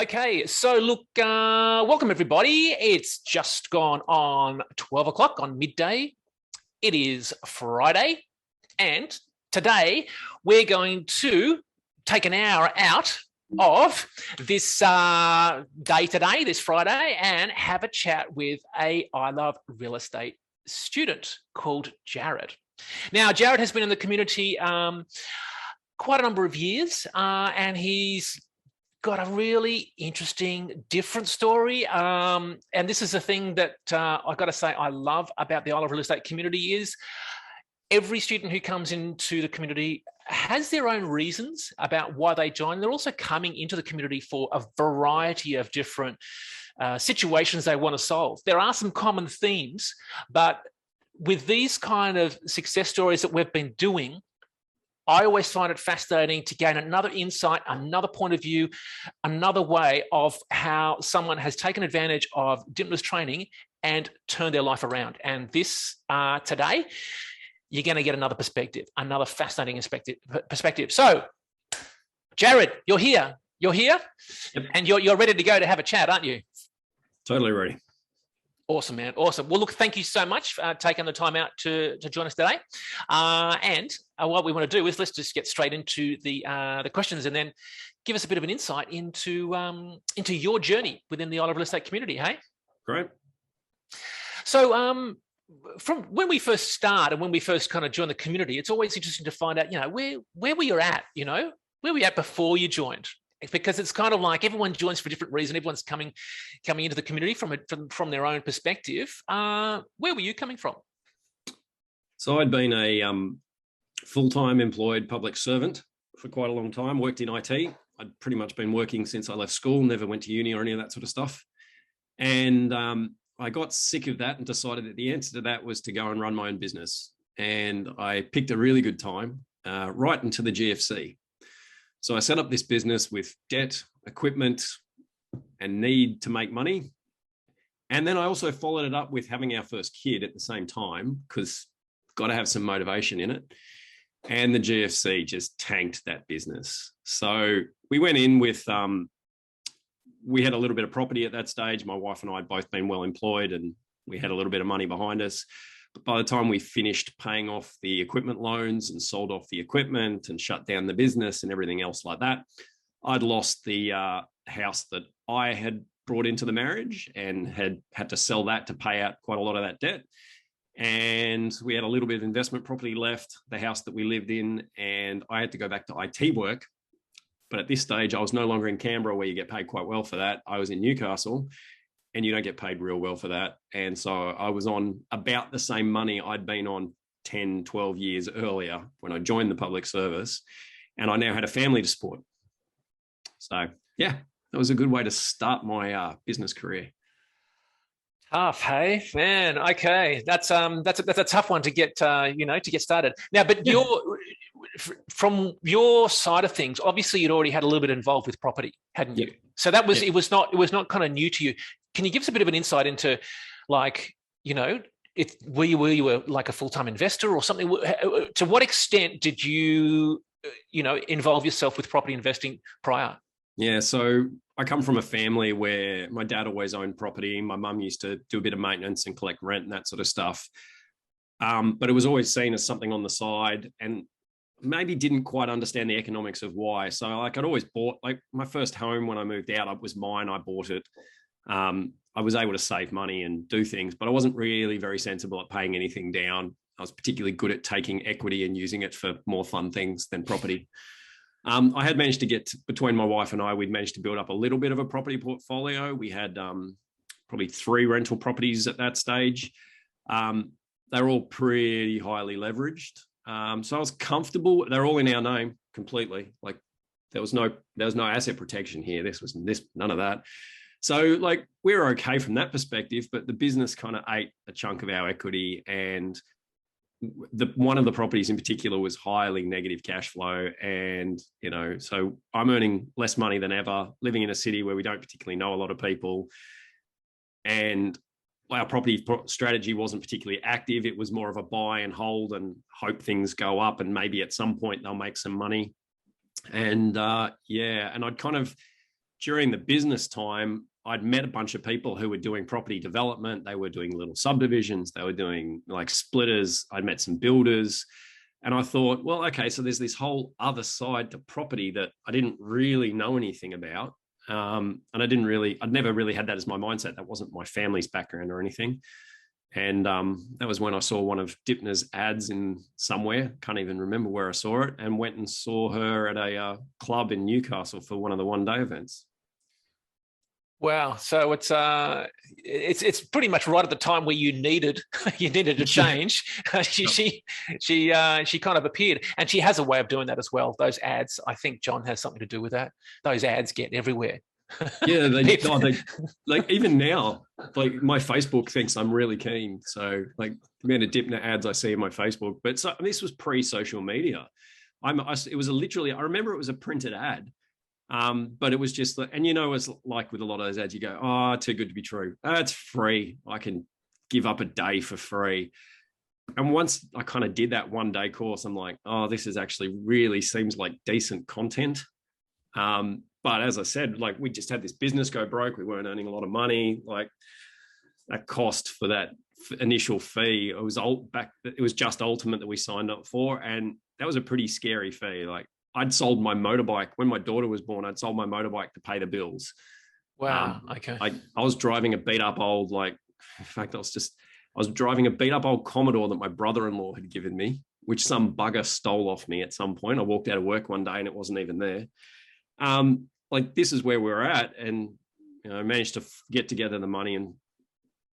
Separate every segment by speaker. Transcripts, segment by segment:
Speaker 1: Okay, so look, welcome everybody. It's just gone on 12 o'clock on midday. It is Friday, and today we're going to take an hour out of this day today, this Friday, and have a chat with a I Love Real Estate student called Jarod. Now, Jarod has been in the community quite a number of years, and he's got a really interesting, different story. And this is the thing that I got to say I love about the ILRE Real Estate community is every student who comes into the community has their own reasons about why they join. They're also coming into the community for a variety of different situations they want to solve. There are some common themes, but with these kind of success stories that we've been doing, I always find it fascinating to gain another insight, another point of view, another way of how someone has taken advantage of Dymphna's training and turned their life around. And this today, you're going to get another perspective, another fascinating perspective. So, Jarod, you're here. You're here, yep. And you're ready to go to have a chat, aren't you?
Speaker 2: Totally ready.
Speaker 1: Awesome, man. Awesome. Well, look, thank you so much for taking the time out to join us today. And what we want to do is let's just get straight into the questions, and then give us a bit of an insight into your journey within the ILRE Real Estate community. Hey,
Speaker 2: great.
Speaker 1: So, from when we first start and when we first kind of join the community, it's always interesting to find out, where were you at? Where were you at before you joined? Because it's kind of like everyone joins for a different reason. Everyone's coming into the community from their own perspective. Where were you coming from?
Speaker 2: So I'd been a full-time employed public servant for quite a long time, worked in IT. I'd pretty much been working since I left school, never went to uni or any of that sort of stuff. And I got sick of that and decided that the answer to that was to go and run my own business. And I picked a really good time right into the GFC. So I set up this business with debt, equipment, and need to make money. And then I also followed it up with having our first kid at the same time, because got to have some motivation in it. And the GFC just tanked that business. So we went in with, we had a little bit of property at that stage. My wife and I had both been well employed, and we had a little bit of money behind us. But by the time we finished paying off the equipment loans and sold off the equipment and shut down the business and everything else like that, I'd lost the house that I had brought into the marriage and had to sell that to pay out quite a lot of that debt. And we had a little bit of investment property left, the house that we lived in, and I had to go back to IT work. But at this stage, I was no longer in Canberra, where you get paid quite well for that. I was in Newcastle, and you don't get paid real well for that. And so I was on about the same money I'd been on 10, 12 years earlier when I joined the public service. And I now had a family to support. So yeah, that was a good way to start my business career.
Speaker 1: Tough, hey, man. Okay, that's a tough one to get to get started. Now, but yeah. From your side of things, obviously you'd already had a little bit involved with property, hadn't you? So that was it was not kind of new to you. Can you give us a bit of an insight into, like, were you like a full-time investor or something? To what extent did you involve yourself with property investing prior?
Speaker 2: Yeah, so I come from a family where my dad always owned property. My mum used to do a bit of maintenance and collect rent and that sort of stuff. But it was always seen as something on the side, and maybe didn't quite understand the economics of why. So like I'd always bought, like my first home when I moved out, it was mine. I bought it. I was able to save money and do things, but I wasn't really very sensible at paying anything down. I was particularly good at taking equity and using it for more fun things than property. I had managed to get, between my wife and I, we'd managed to build up a little bit of a property portfolio. We had probably 3 rental properties at that stage. They were all pretty highly leveraged. So I was comfortable. They're all in our name completely. Like there was no asset protection here. None of that. So like we're okay from that perspective, but the business kind of ate a chunk of our equity, and one of the properties in particular was highly negative cash flow. And, so I'm earning less money than ever, living in a city where we don't particularly know a lot of people. And our property strategy wasn't particularly active. It was more of a buy and hold and hope things go up, and maybe at some point they'll make some money. And and I'd kind of during the business time, I'd met a bunch of people who were doing property development. They were doing little subdivisions. They were doing like splitters. I'd met some builders. And I thought, well, okay, so there's this whole other side to property that I didn't really know anything about. And I'd never really had that as my mindset. That wasn't my family's background or anything. And that was when I saw one of Dymphna's ads in somewhere, can't even remember where I saw it, and went and saw her at a club in Newcastle for one of the one-day events.
Speaker 1: Wow. So it's pretty much right at the time where you needed a change. She kind of appeared, and she has a way of doing that as well. Those ads, I think John has something to do with that. Those ads get everywhere.
Speaker 2: Yeah, they like even now, like my Facebook thinks I'm really keen. So like the amount of Dymphna ads I see in my Facebook, but so, this was pre-social media. It was I remember it was a printed ad. But it was just, and it's like with a lot of those ads, you go, oh, too good to be true. It's free. I can give up a day for free. And once I kind of did that one-day course, I'm like, oh, this is actually really seems like decent content. But as I said, like we just had this business go broke. We weren't earning a lot of money. Like that cost for that initial fee, it was just Ultimate that we signed up for. And that was a pretty scary fee. Like I'd sold my motorbike when my daughter was born. I'd sold my motorbike to pay the bills.
Speaker 1: Wow. Okay.
Speaker 2: I was driving a beat up old, I was driving a beat up old Commodore that my brother-in-law had given me, which some bugger stole off me at some point. I walked out of work one day and it wasn't even there. Like this is where we're at. And, I managed to get together the money and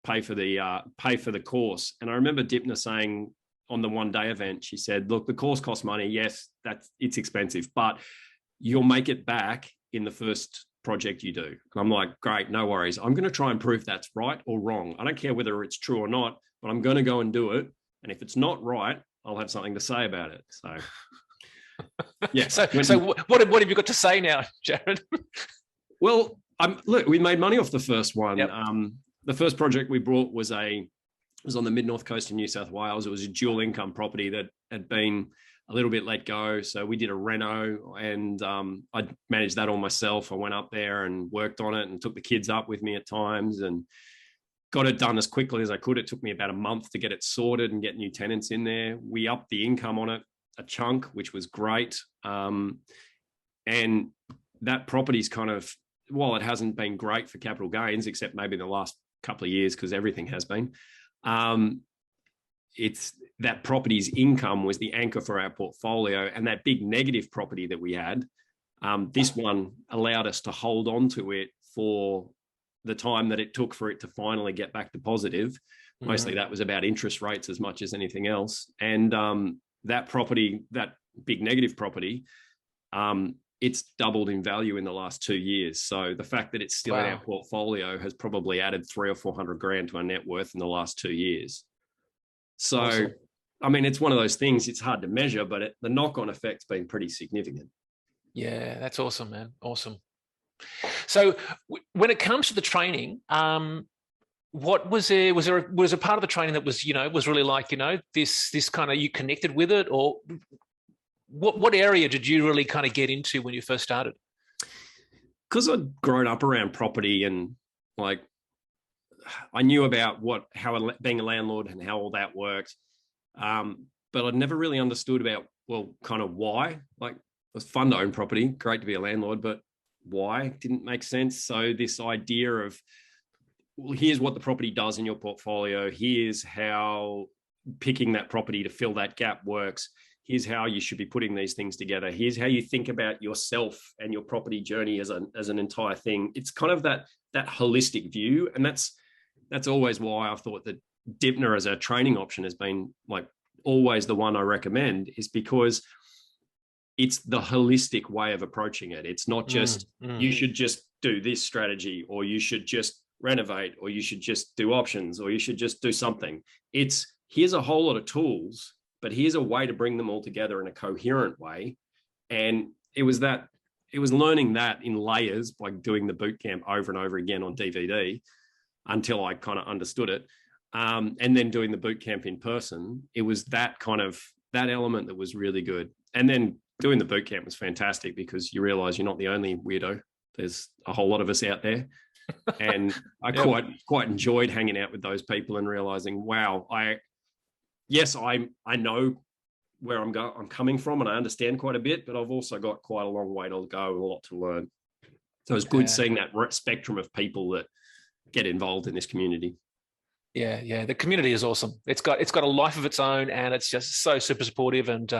Speaker 2: pay for the course. And I remember Dymphna saying, on the one-day event, she said, look, the course costs money. Yes, it's expensive, but you'll make it back in the first project you do. And I'm like, great, no worries. I'm going to try and prove that's right or wrong. I don't care whether it's true or not, but I'm going to go and do it. And if it's not right, I'll have something to say about it. So, yeah.
Speaker 1: So what have you got to say now, Jarod?
Speaker 2: Well, look, we made money off the first one.
Speaker 1: Yep.
Speaker 2: The first project we brought was on the mid-north coast of New South Wales. It was a dual income property that had been a little bit let go. So we did a reno and I managed that all myself. I went up there and worked on it and took the kids up with me at times and got it done as quickly as I could. It took me about a month to get it sorted and get new tenants in there. We upped the income on it a chunk, which was great. And that property's kind of, while it hasn't been great for capital gains, except maybe the last couple of years because everything has been, it's that property's income was the anchor for our portfolio, and that big negative property that we had, this one allowed us to hold on to it for the time that it took for it to finally get back to positive. Mostly that was about interest rates as much as anything else. And that property, that big negative property, it's doubled in value in the last 2 years. So the fact that it's still in our portfolio has probably added 300 or 400 grand to our net worth in the last 2 years. So, awesome. I mean, it's one of those things, it's hard to measure, but the knock-on effect's been pretty significant.
Speaker 1: Yeah, that's awesome, man. Awesome. So when it comes to the training, what was there a part of the training that was, was really like, this kind of, you connected with it, or what area did you really kind of get into when you first started?
Speaker 2: Because I'd grown up around property and like I knew about how being a landlord and how all that worked. But I'd never really understood about, kind of why. Like it was fun to own property, great to be a landlord, but why didn't make sense. So this idea of, here's what the property does in your portfolio. Here's how picking that property to fill that gap works. Here's how you should be putting these things together. Here's how you think about yourself and your property journey as an entire thing. It's kind of that holistic view. And that's always why I've thought that Dymphna as a training option has been like always the one I recommend, is because it's the holistic way of approaching it. It's not just, you should just do this strategy, or you should just renovate, or you should just do options, or you should just do something. It's, here's a whole lot of tools, but here's a way to bring them all together in a coherent way. And it was learning that in layers by doing the boot camp over and over again on DVD until I kind of understood it. And then doing the boot camp in person, it was that element that was really good. And then doing the boot camp was fantastic because you realize you're not the only weirdo there's a whole lot of us out there. And I quite enjoyed hanging out with those people and realizing, wow, I know where I'm coming from, and I understand quite a bit, but I've also got quite a long way to go and a lot to learn. So it's good seeing that spectrum of people that get involved in this community.
Speaker 1: Yeah. The community is awesome. It's got a life of its own, and it's just so super supportive. And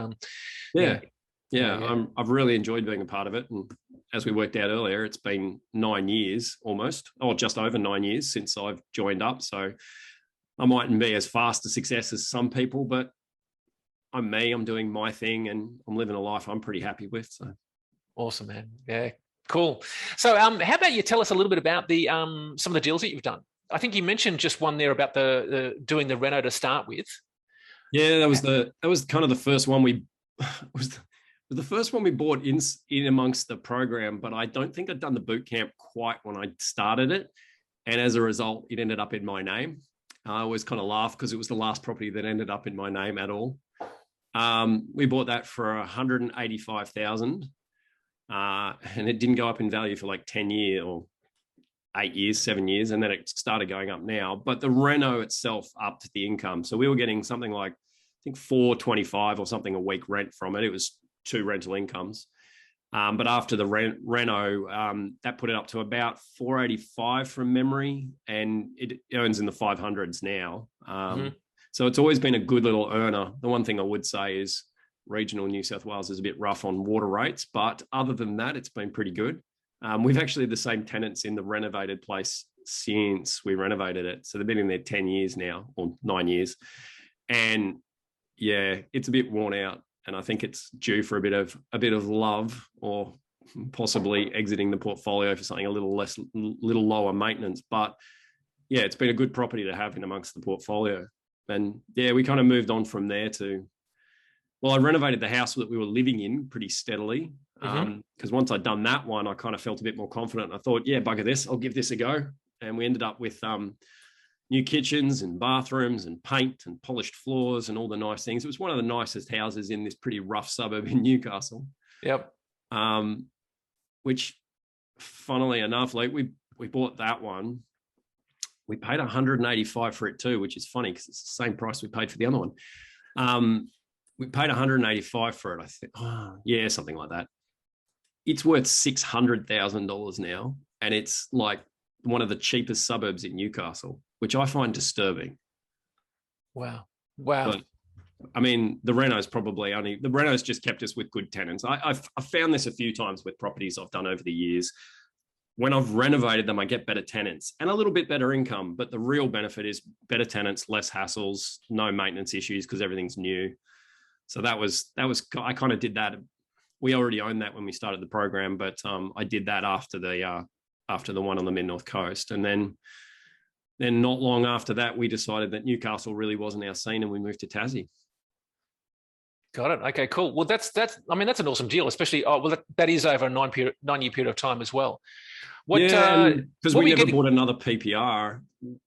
Speaker 2: I've really enjoyed being a part of it. And as we worked out earlier, it's been 9 years almost, or just over 9 years since I've joined up. So I mightn't be as fast a success as some people, but I'm me. I'm doing my thing, and I'm living a life I'm pretty happy with. So
Speaker 1: awesome, man. Yeah, cool. So, how about you tell us a little bit about the some of the deals that you've done? I think you mentioned just one there about the doing the reno to start with.
Speaker 2: Yeah, that was kind of the first one we was the first one we bought in amongst the program, but I don't think I'd done the boot camp quite when I started it, and as a result, it ended up in my name. I always kind of laugh because it was the last property that ended up in my name at all. We bought that for $185,000, and it didn't go up in value for like 10 years or 8 years, 7 years, and then it started going up now. But the reno itself upped the income, so we were getting something like, I think, $425 or something a week rent from it. It was 2 rental incomes, but after the reno, that put it up to about $485 from memory, and it earns in the 500s now. So it's always been a good little earner. The one thing I would say is regional New South Wales is a bit rough on water rates, but other than that, it's been pretty good. We've actually had the same tenants in the renovated place since we renovated it. So they've been in there 10 years now, or 9 years. And yeah, it's a bit worn out. And I think it's due for a bit of love, or possibly exiting the portfolio for something a little lower maintenance. But yeah, it's been a good property to have in amongst the portfolio. And yeah, we kind of moved on from there I renovated the house that we were living in pretty steadily. Because once I'd done that one, I kind of felt a bit more confident. I thought, yeah, bugger this, I'll give this a go. And we ended up with new kitchens and bathrooms and paint and polished floors and all the nice things. It was one of the nicest houses in this pretty rough suburb in Newcastle.
Speaker 1: Yep.
Speaker 2: Which, funnily enough, like we bought that one. We paid $185 for it too, which is funny because it's the same price we paid for the other one. We paid $185 for it, I think. Oh, yeah, something like that. It's worth $600,000 now, and it's like one of the cheapest suburbs in Newcastle, which I find disturbing.
Speaker 1: Wow.
Speaker 2: But, I mean, the reno's just kept us with good tenants. I've found this a few times with properties I've done over the years. When I've renovated them, I get better tenants and a little bit better income, but the real benefit is better tenants, less hassles, no maintenance issues because everything's new. So I kind of did that. We already owned that when we started the program, but I did that after the one on the Mid-North Coast. And then not long after that, we decided that Newcastle really wasn't our scene, and we moved to Tassie.
Speaker 1: Got it. Okay, cool. Well, that's an awesome deal, especially, that is over a 9-year period of time as well.
Speaker 2: Because we never bought another PPR,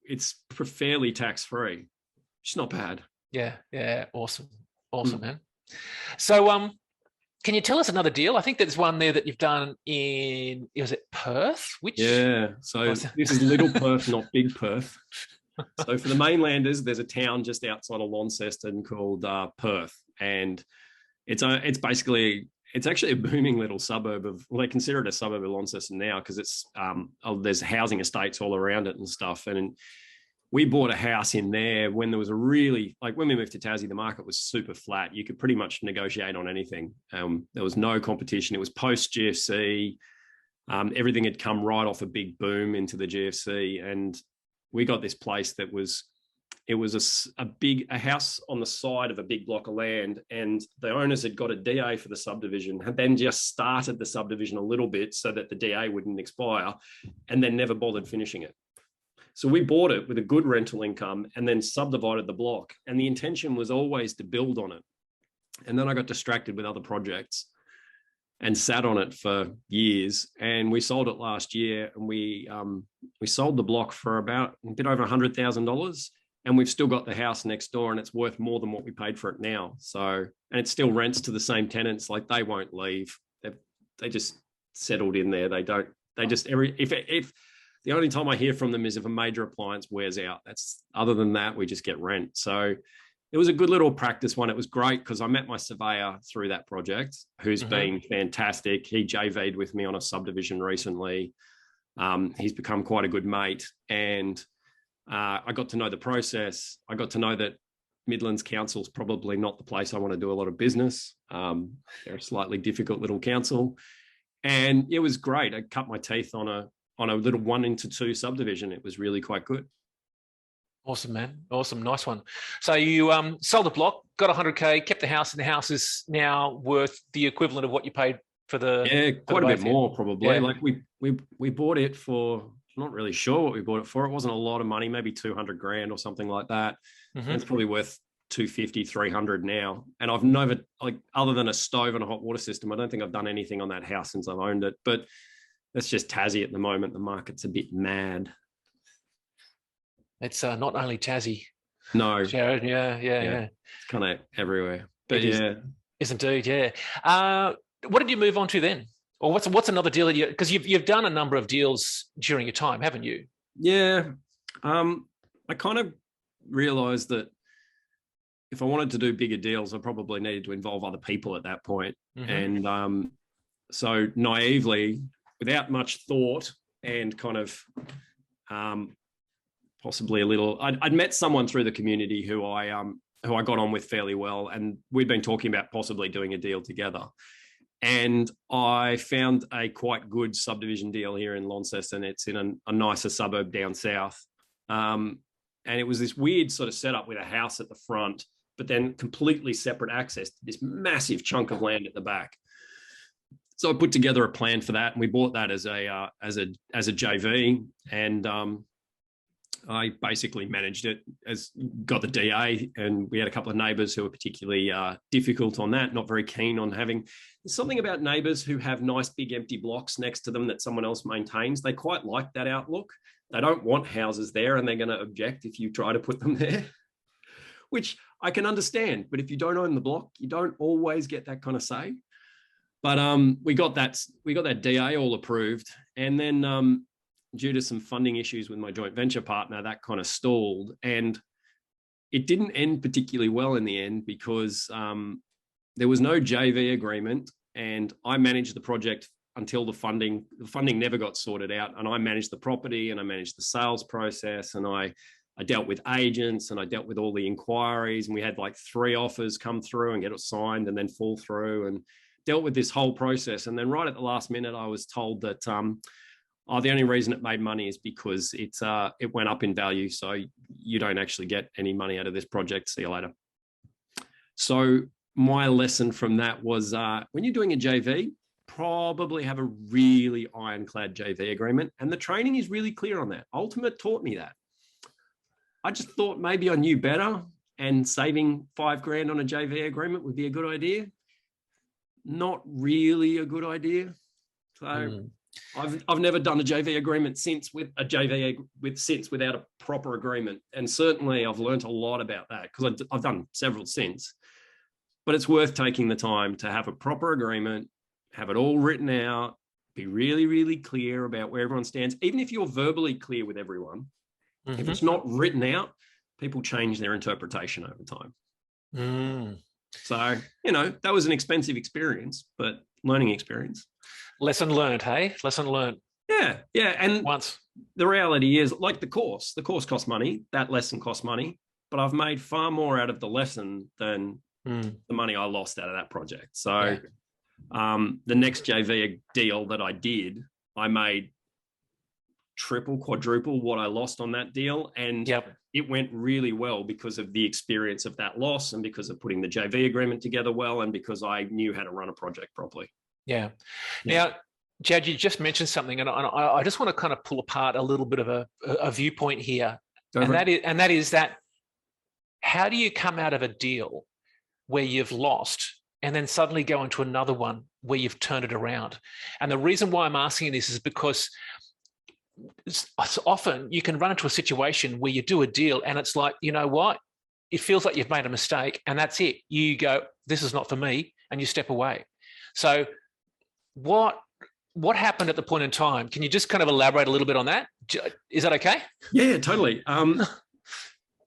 Speaker 2: it's fairly tax-free. It's not bad.
Speaker 1: Yeah. Awesome, man. So, can you tell us another deal? I think there's one there that you've done was it Perth?
Speaker 2: So this is Little Perth, not Big Perth. So for the mainlanders, there's a town just outside of Launceston called Perth, and it's actually a booming little suburb they consider it a suburb of Launceston now because it's there's housing estates all around it and stuff. And we bought a house in there when there was when we moved to Tassie, the market was super flat. You could pretty much negotiate on anything. There was no competition. It was post GFC. Everything had come right off a big boom into the GFC, and we got this place that was a house on the side of a big block of land, and the owners had got a DA for the subdivision, had then just started the subdivision a little bit so that the DA wouldn't expire, and then never bothered finishing it. So we bought it with a good rental income and then subdivided the block, and the intention was always to build on it. And then I got distracted with other projects and sat on it for years, and we sold it last year, and we sold the block for about a bit over $100,000. And we've still got the house next door, and it's worth more than what we paid for it now. So, and it still rents to the same tenants. Like, they won't leave. They just settled in there. They They just if the only time I hear from them is if a major appliance wears out. That's other than that, we just get rent. So it was a good little practice one. It was great because I met my surveyor through that project, who's been fantastic. He JV'd with me on a subdivision recently. He's become quite a good mate, and I got to know the process. I got to know that Midlands Council's probably not the place I want to do a lot of business. They're a slightly difficult little council, and it was great. I cut my teeth on a little 1-into-2 subdivision. It was really quite good.
Speaker 1: Awesome, man. Awesome. Nice one. So you sold the block, got 100K, kept the house, and the house is now worth the equivalent of what you paid for the...
Speaker 2: Yeah, quite a bit more probably.
Speaker 1: Yeah.
Speaker 2: Like we bought it for, I'm not really sure what we bought it for. It wasn't a lot of money, maybe 200 grand or something like that. It's probably worth 250, 300 now. And I've never, like, other than a stove and a hot water system, I don't think I've done anything on that house since I've owned it. But that's just Tassie at the moment. The market's a bit mad.
Speaker 1: It's not only Tassie.
Speaker 2: No.
Speaker 1: Jarod, yeah.
Speaker 2: It's kind of everywhere. But
Speaker 1: is indeed, yeah. What did you move on to then? Or what's another deal that you, because you've done a number of deals during your time, haven't you?
Speaker 2: Yeah. I kind of realized that if I wanted to do bigger deals, I probably needed to involve other people at that point. And so naively, without much thought and kind of possibly a little, I'd met someone through the community who I got on with fairly well, and we'd been talking about possibly doing a deal together. And I found a quite good subdivision deal here in Launceston. It's in a nicer suburb down south. And it was this weird sort of setup with a house at the front, but then completely separate access to this massive chunk of land at the back. So I put together a plan for that, and we bought that as a JV, and I basically managed it, got the DA, and we had a couple of neighbours who were particularly difficult on that, not very keen on having. There's something about neighbours who have nice big empty blocks next to them that someone else maintains. They quite like that outlook. They don't want houses there, and they're going to object if you try to put them there, which I can understand. But if you don't own the block, you don't always get that kind of say. But we got that DA all approved, and then due to some funding issues with my joint venture partner, that kind of stalled, and it didn't end particularly well in the end because there was no JV agreement, and I managed the project until the funding never got sorted out, and I managed the property, and I managed the sales process, and I dealt with agents, and I dealt with all the inquiries, and we had like 3 offers come through and get it signed and then fall through, and dealt with this whole process. And then right at the last minute, I was told that the only reason it made money is because it went up in value, so you don't actually get any money out of this project. See you later. So my lesson from that was when you're doing a JV, probably have a really ironclad JV agreement, and the training is really clear on that. Ultimate taught me that. I just thought maybe I knew better, and saving $5 grand on a JV agreement would be a good idea. Not really a good idea. So I've never done a JV agreement since without a proper agreement, and certainly I've learned a lot about that because I've done several since. But it's worth taking the time to have a proper agreement, have it all written out, be really, really clear about where everyone stands. Even if you're verbally clear with everyone, if it's not written out, people change their interpretation over time. So, that was an expensive experience, but learning experience.
Speaker 1: Lesson learned, hey? Lesson learned.
Speaker 2: Yeah. And
Speaker 1: once
Speaker 2: the reality is, like the course costs money, that lesson costs money, but I've made far more out of the lesson than the money I lost out of that project. So the next JV deal that I did, I made triple, quadruple what I lost on that deal. And it went really well because of the experience of that loss, and because of putting the JV agreement together well, and because I knew how to run a project properly. Yeah.
Speaker 1: Now, Jad, you just mentioned something, and I just want to kind of pull apart a little bit of a viewpoint here. And that is that how do you come out of a deal where you've lost and then suddenly go into another one where you've turned it around? And the reason why I'm asking this is because often you can run into a situation where you do a deal and it's like, you know what? It feels like you've made a mistake, and that's it. You go, this is not for me, and you step away. So what what happened at the point in time? Can you just kind of elaborate a little bit on that? Is that okay?
Speaker 2: Yeah, totally.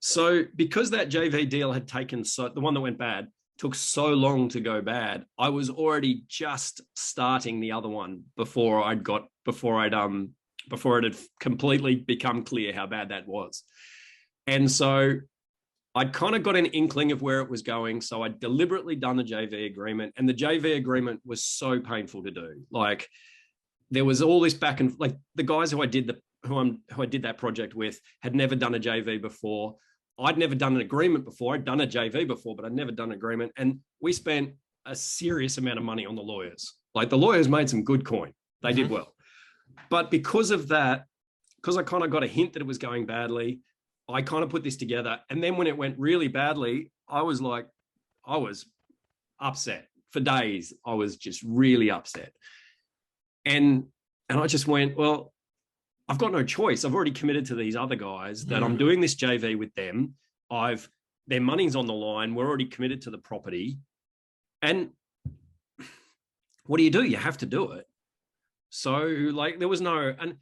Speaker 2: So because that JV deal had taken the one that went bad took so long to go bad, I was already just starting the other one before it had completely become clear how bad that was. And so I'd kind of got an inkling of where it was going. So I'd deliberately done the JV agreement, and the JV agreement was so painful to do. Like, there was all this back and like the guys who I did that project with had never done a JV before. I'd never done an agreement before. I'd done a JV before, but I'd never done an agreement. And we spent a serious amount of money on the lawyers. Like, the lawyers made some good coin. They did well. But because of that, because I kind of got a hint that it was going badly, I kind of put this together. And then when it went really badly, I was upset for days. I was just really upset. And I just went, well, I've got no choice. I've already committed to these other guys that I'm doing this JV with them. Their money's on the line. We're already committed to the property. And what do? You have to do it. So like, there was no, and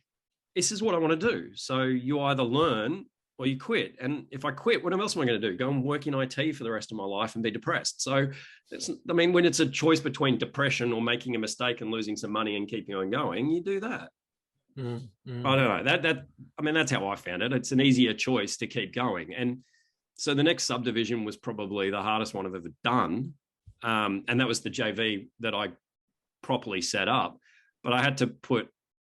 Speaker 2: this is what I want to do. So you either learn or you quit. And if I quit, what else am I going to do? Go and work in IT for the rest of my life and be depressed. So when it's a choice between depression or making a mistake and losing some money and keeping on going, you do that. I don't know. That's how I found it. It's an easier choice to keep going. And so the next subdivision was probably the hardest one I've ever done. And that was the JV that I properly set up. But I had to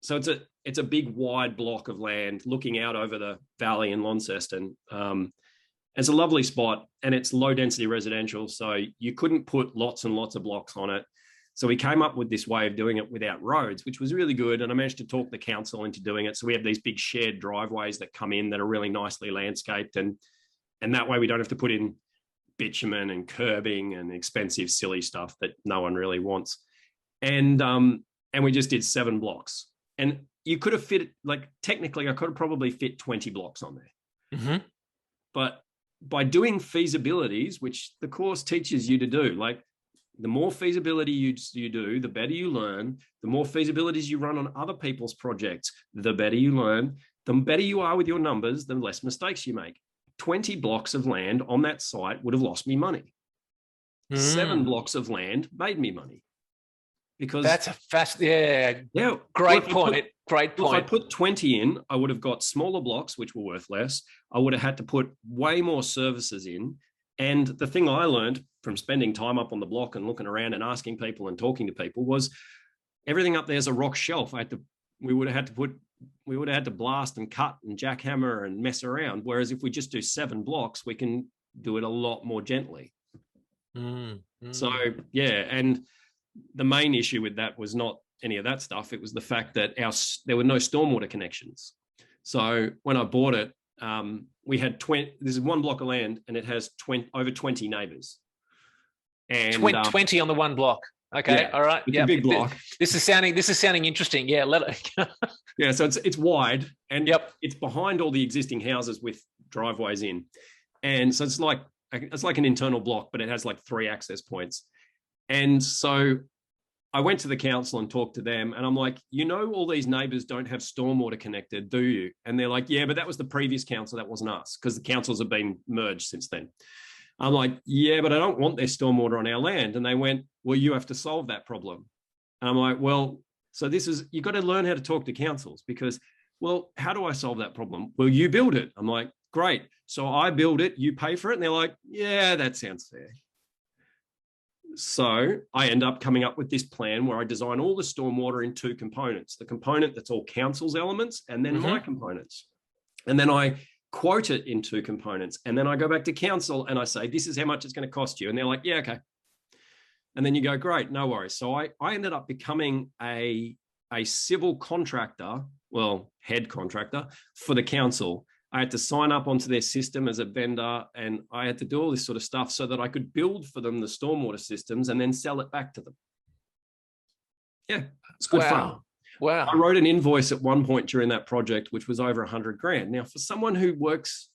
Speaker 2: so it's a big wide block of land looking out over the valley in Launceston. It's a lovely spot, and it's low density residential. So you couldn't put lots and lots of blocks on it. So we came up with this way of doing it without roads, which was really good. And I managed to talk the council into doing it. So we have these big shared driveways that come in that are really nicely landscaped. And that way we don't have to put in bitumen and curbing and expensive, silly stuff that no one really wants. And we just did 7 blocks. And you could have technically, I could have probably fit 20 blocks on there. But by doing feasibilities, which the course teaches you to do, like, the more feasibility you do, the better you learn. The more feasibilities you run on other people's projects, the better you learn. The better you are with your numbers, the less mistakes you make. 20 blocks of land on that site would have lost me money. 7 blocks of land made me money. Because
Speaker 1: that's a great point. Great point.
Speaker 2: If I put 20 in, I would have got smaller blocks, which were worth less. I would have had to put way more services in. And the thing I learned from spending time up on the block and looking around and asking people and talking to people was everything up there is a rock shelf. We would have had to blast and cut and jackhammer and mess around. Whereas if we just do 7 blocks, we can do it a lot more gently. So yeah, and the main issue with that was not any of that stuff. It was the fact that there were no stormwater connections. So when I bought it, we had 20. This is 1 block of land, and it has over 20 neighbours. And
Speaker 1: 20 on the 1 block. Okay, yeah, all right.
Speaker 2: It's a big block.
Speaker 1: This is sounding interesting. Yeah,
Speaker 2: yeah. So it's wide, and it's behind all the existing houses with driveways in, and so it's like an internal block, but it has like 3 access points. And so I went to the council and talked to them, and I'm like, all these neighbours don't have stormwater connected, do you? And they're like, yeah, but that was the previous council. That wasn't us, because the councils have been merged since then. I'm like, yeah, but I don't want their stormwater on our land. And they went, well, you have to solve that problem. And I'm like, well, so you've got to learn how to talk to councils, because, well, how do I solve that problem? Well, you build it. I'm like, great. So I build it, you pay for it. And they're like, yeah, that sounds fair. So I end up coming up with this plan where I design all the stormwater in 2 components, the component that's all council's elements and then my components. And then I quote it in 2 components. And then I go back to council and I say, this is how much it's going to cost you. And they're like, yeah, okay. And then you go, great, no worries. So I ended up becoming a civil contractor, head contractor for the council. I had to sign up onto their system as a vendor, and I had to do all this sort of stuff so that I could build for them the stormwater systems and then sell it back to them. Yeah, it's good fun.
Speaker 1: Wow.
Speaker 2: I wrote an invoice at one point during that project, which was over $100,000. Now, for someone who works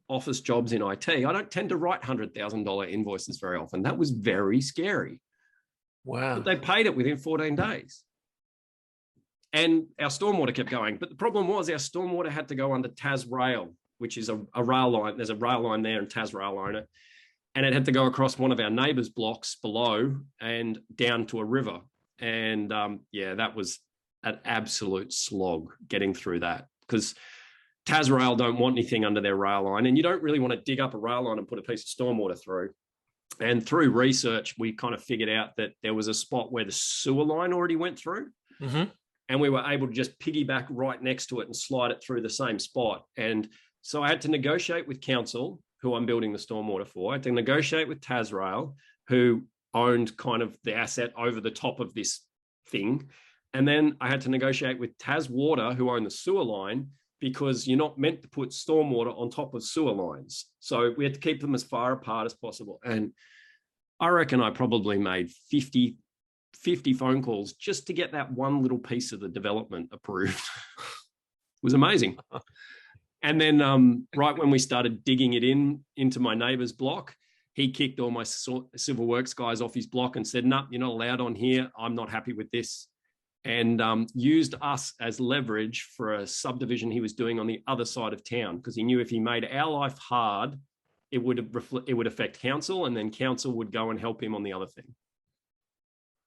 Speaker 2: office jobs in IT, I don't tend to write $100,000 invoices very often. That was very scary.
Speaker 1: Wow.
Speaker 2: But they paid it within 14 days. And our stormwater kept going. But the problem was our stormwater had to go under Tas Rail, which is a rail line. There's a rail line there and Tas Rail on it. And it had to go across one of our neighbours' blocks below and down to a river. And yeah, that was an absolute slog getting through that, because Tas Rail don't want anything under their rail line, and you don't really want to dig up a rail line and put a piece of stormwater through. And through research, we kind of figured out that there was a spot where the sewer line already went through.
Speaker 1: Mm-hmm.
Speaker 2: And we were able to just piggyback right next to it and slide it through the same spot. And so I had to negotiate with council, who I'm building the stormwater for. I had to negotiate with Tasrail, who owned kind of the asset over the top of this thing. And then I had to negotiate with Taswater, who owned the sewer line, because you're not meant to put stormwater on top of sewer lines. So we had to keep them as far apart as possible. And I reckon I probably made 50 phone calls just to get that one little piece of the development approved. It was amazing. And then right when we started digging it into my neighbour's block, he kicked all my civil works guys off his block and said, "No, you're not allowed on here. I'm not happy with this." And used us as leverage for a subdivision he was doing on the other side of town, because he knew if he made our life hard, it would affect council, and then council would go and help him on the other thing.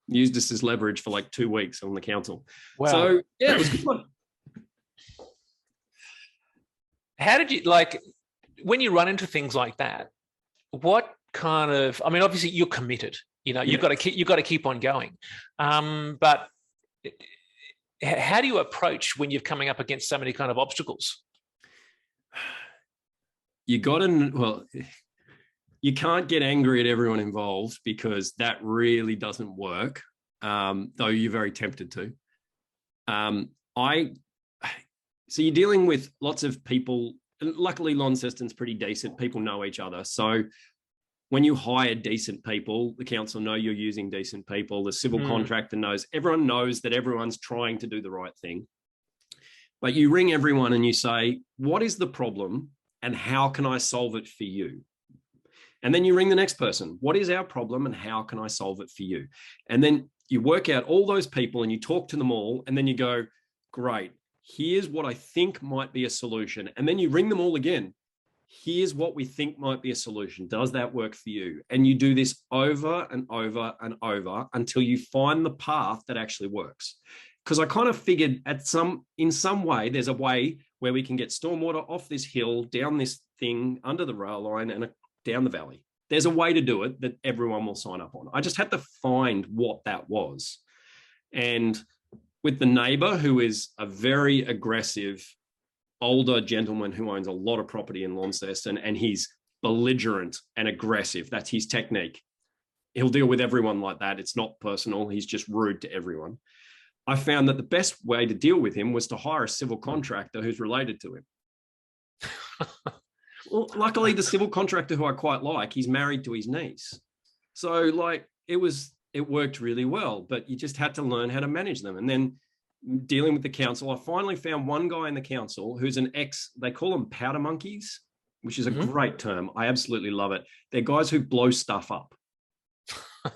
Speaker 2: Used us as leverage for like 2 weeks on the council. Wow. So yeah, it was good fun.
Speaker 1: How did you, like, when you run into things like that, what kind of, I mean, obviously you're committed, you know, you've got to keep on going. But how do you approach when you're coming up against so many kind of obstacles?
Speaker 2: You can't get angry at everyone involved, because that really doesn't work, though you're very tempted to. So you're dealing with lots of people. Luckily, Launceston's pretty decent. People know each other. So when you hire decent people, the council know you're using decent people. The civil contractor knows. Everyone knows that everyone's trying to do the right thing. But you ring everyone and you say, "What is the problem and how can I solve it for you?" And then you ring the next person. "What is our problem and how can I solve it for you?" And then you work out all those people and you talk to them all. And then you go, "Great, here's what I think might be a solution." And then you ring them all again. "Here's what we think might be a solution. Does that work for you?" And you do this over and over and over until you find the path that actually works. Because I kind of figured in some way, there's a way where we can get stormwater off this hill, down this thing, under the rail line, and down the valley. There's a way to do it that everyone will sign up on. I just had to find what that was. And with the neighbour, who is a very aggressive older gentleman who owns a lot of property in Launceston, and he's belligerent and aggressive. That's his technique. He'll deal with everyone like that. It's not personal. He's just rude to everyone. I found that the best way to deal with him was to hire a civil contractor who's related to him. Well, luckily, the civil contractor, who I quite like, he's married to his niece. So like it worked really well, but you just had to learn how to manage them. And then dealing with the council, I finally found one guy in the council who's an they call them powder monkeys, which is a great term. I absolutely love it. They're guys who blow stuff up.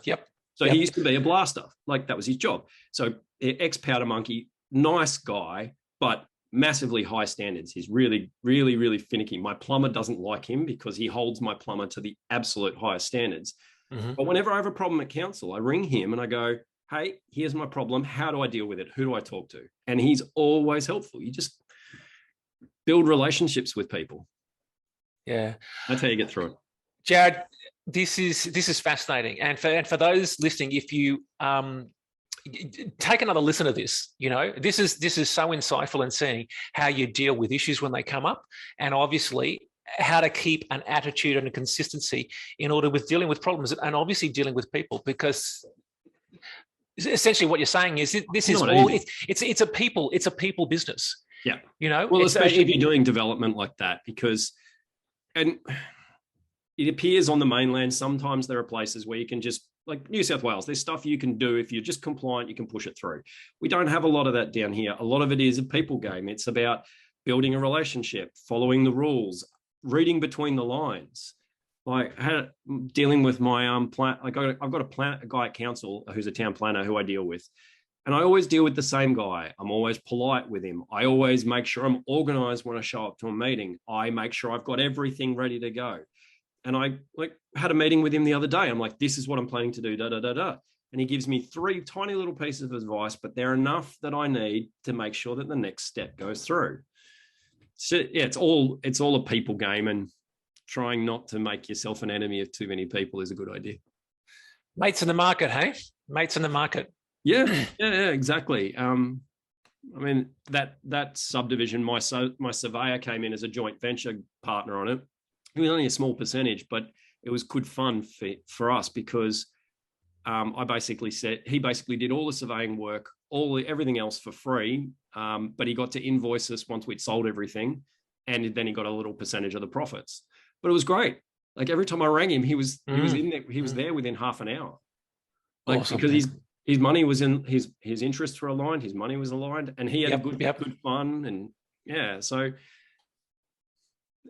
Speaker 1: Yep.
Speaker 2: So he used to be a blaster. Like that was his job. So ex-powder monkey, nice guy, but massively high standards. He's really, really, really finicky. My plumber doesn't like him because he holds my plumber to the absolute highest standards. But whenever I have a problem at council, I ring him and I go, "Hey, here's my problem. How do I deal with it? Who do I talk to?" And he's always helpful. You just build relationships with people.
Speaker 1: Yeah.
Speaker 2: That's how you get through it.
Speaker 1: Jarod, this is fascinating. And for those listening, if you take another listen to this, you know, this is so insightful in seeing how you deal with issues when they come up, and obviously how to keep an attitude and a consistency in order with dealing with problems, and obviously dealing with people, because essentially what you're saying is this is all it's a people business.
Speaker 2: Yeah.
Speaker 1: You know,
Speaker 2: well, especially if you're doing development like that, because and it appears on the mainland sometimes there are places where you can just, like New South Wales, there's stuff you can do. If you're just compliant, you can push it through. We don't have a lot of that down here. A lot of it is a people game. It's about building a relationship, following the rules, reading between the lines. Like dealing with my I've got a guy at council who's a town planner who I deal with, And I always deal with the same guy. I'm always polite with him. I always make sure I'm organized when I show up to a meeting. I make sure I've got everything ready to go. And I had a meeting with him the other day. I'm like, this is what I'm planning to do, da, da, da, da. And he gives me 3 tiny little pieces of advice, but they're enough that I need to make sure that the next step goes through. So yeah, it's all a people game, and trying not to make yourself an enemy of too many people is a good idea.
Speaker 1: Mates in the market, hey? Mates in the market.
Speaker 2: Yeah, exactly. I mean, that subdivision, my surveyor came in as a joint venture partner on it. It was only a small percentage, but it was good fun for us because I basically said he basically did all the surveying work, everything else for free, but he got to invoice us once we'd sold everything, and then he got a little percentage of the profits. But it was great. Like every time I rang him, he was in there. He was there within half an hour. Like awesome. Because his money was in his interests were aligned, his money was aligned, and he had good fun, and yeah. So